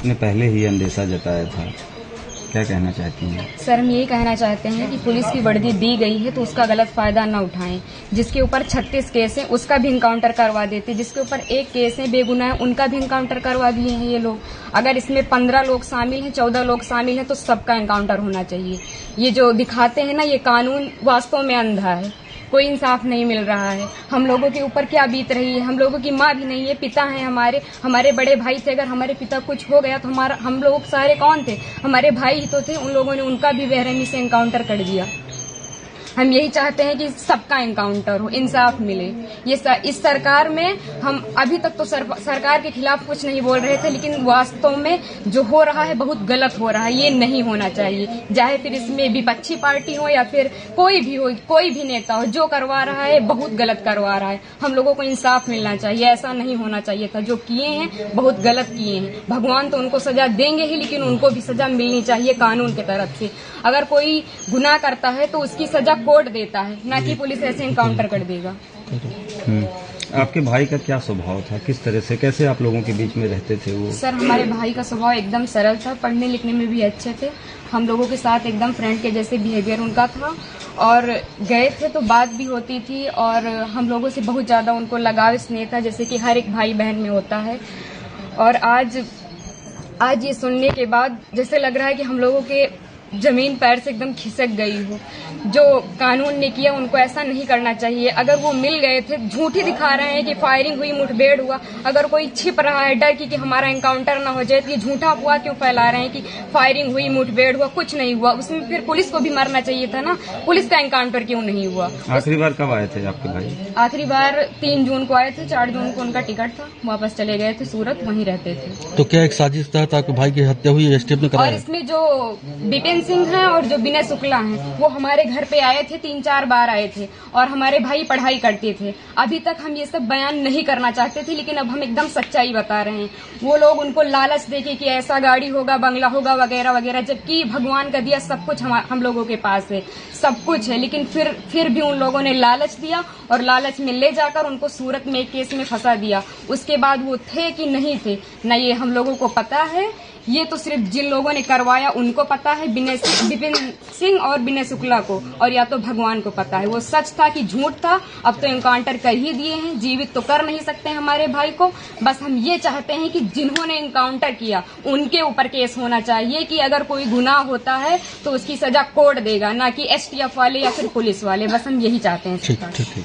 आपने पहले ही अंदेशा जताया था, क्या कहना चाहती हैं? सर, हम यही कहना चाहते हैं कि पुलिस की वर्दी दी गई है तो उसका गलत फायदा न उठाएं। जिसके ऊपर 36 केस है उसका भी इनकाउंटर करवा देते, जिसके ऊपर 1 केस है बेगुनाह है उनका भी इनकाउंटर करवा दिए हैं ये लोग। अगर इसमें 15 लोग शामिल हैं, 14 लोग शामिल हैं तो सबका इनकाउंटर होना चाहिए। ये जो दिखाते हैं ना, ये कानून वास्तव में अंधा है, कोई इंसाफ नहीं मिल रहा है। हम लोगों के ऊपर क्या बीत रही है, हम लोगों की माँ भी नहीं है, पिता हैं हमारे बड़े भाई थे। अगर हमारे पिता कुछ हो गया तो हम लोग सारे कौन थे? हमारे भाई ही तो थे। उन लोगों ने उनका भी बेरहमी से एनकाउंटर कर दिया। हम यही चाहते हैं कि सबका एनकाउंटर हो, इंसाफ मिले। इस सरकार में हम अभी तक तो सरकार के खिलाफ कुछ नहीं बोल रहे थे, लेकिन वास्तव में जो हो रहा है बहुत गलत हो रहा है। ये नहीं होना चाहिए, चाहे फिर इसमें विपक्षी पार्टी हो या फिर कोई भी हो, कोई भी नेता हो, जो करवा रहा है बहुत गलत करवा रहा है। हम लोगों को इंसाफ मिलना चाहिए, ऐसा नहीं होना चाहिए था। जो किए हैं बहुत गलत किए हैं। भगवान तो उनको सजा देंगे ही, लेकिन उनको भी सजा मिलनी चाहिए कानून की तरफ से। अगर कोई गुनाह करता है तो उसकी सजा कोर्ट देता है, ना कि पुलिस ऐसे एनकाउंटर कर देगा। आपके भाई का क्या स्वभाव था, किस तरह से, कैसे आप लोगों के बीच में रहते थे वो? सर, हमारे भाई का स्वभाव एकदम सरल था, पढ़ने लिखने में भी अच्छे थे। हम लोगों के साथ एकदम फ्रेंड के जैसे बिहेवियर उनका था, और गए थे तो बात भी होती थी, और हम लोगों से बहुत ज्यादा उनको लगाव स्नेह था, जैसे कि हर एक भाई बहन में होता है। और आज ये सुनने के बाद जैसे लग रहा है कि हम लोगों के जमीन पैर से एकदम खिसक गई हो। जो कानून ने किया उनको ऐसा नहीं करना चाहिए। अगर वो मिल गए थे, झूठी दिखा रहे हैं कि फायरिंग हुई, मुठभेड़ हुआ। अगर कोई छिप रहा है डर की कि हमारा एनकाउंटर ना हो जाए, तो ये झूठा अफवाह क्यों फैला रहे हैं कि फायरिंग हुई, मुठभेड़ हुआ? कुछ नहीं हुआ। उसमें फिर पुलिस को भी मरना चाहिए था ना, पुलिस का एनकाउंटर क्यों नहीं हुआ? आखिरी बार कब आए थे आपके भाई? आखिरी बार 3 जून को आए थे, 4 जून को उनका टिकट था, वापस चले गए थे सूरत, वहीं रहते थे। तो क्या एक साजिश तहत आपके भाई की हत्या हुई, एसटीएफ ने कराया? और इसमें जो विपिन सिंह है और जो विनय शुक्ला हैं, वो हमारे घर पे आए थे, 3-4 बार आए थे, और हमारे भाई पढ़ाई करते थे। अभी तक हम ये सब बयान नहीं करना चाहते थे, लेकिन अब हम एकदम सच्चाई बता रहे हैं। वो लोग उनको लालच देके कि ऐसा गाड़ी होगा, बंगला होगा, वगैरह वगैरह, जबकि भगवान का दिया सब कुछ हम लोगों के पास है, सब कुछ है। लेकिन फिर भी उन लोगों ने लालच दिया, और लालच में ले जाकर उनको सूरत में एक केस में फंसा दिया। उसके बाद वो थे कि नहीं थे न, ये हम लोगों को पता है। ये तो सिर्फ जिन लोगों ने करवाया उनको पता है, विपिन सिंह और विनय शुक्ला को, और या तो भगवान को पता है वो सच था कि झूठ था। अब तो एनकाउंटर कर ही दिए हैं, जीवित तो कर नहीं सकते हमारे भाई को। बस हम ये चाहते हैं कि जिन्होंने एनकाउंटर किया उनके ऊपर केस होना चाहिए, कि अगर कोई गुनाह होता है तो उसकी सजा कोर्ट देगा, ना कि एसटीएफ वाले या फिर पुलिस वाले। बस हम यही चाहते हैं। ठीक।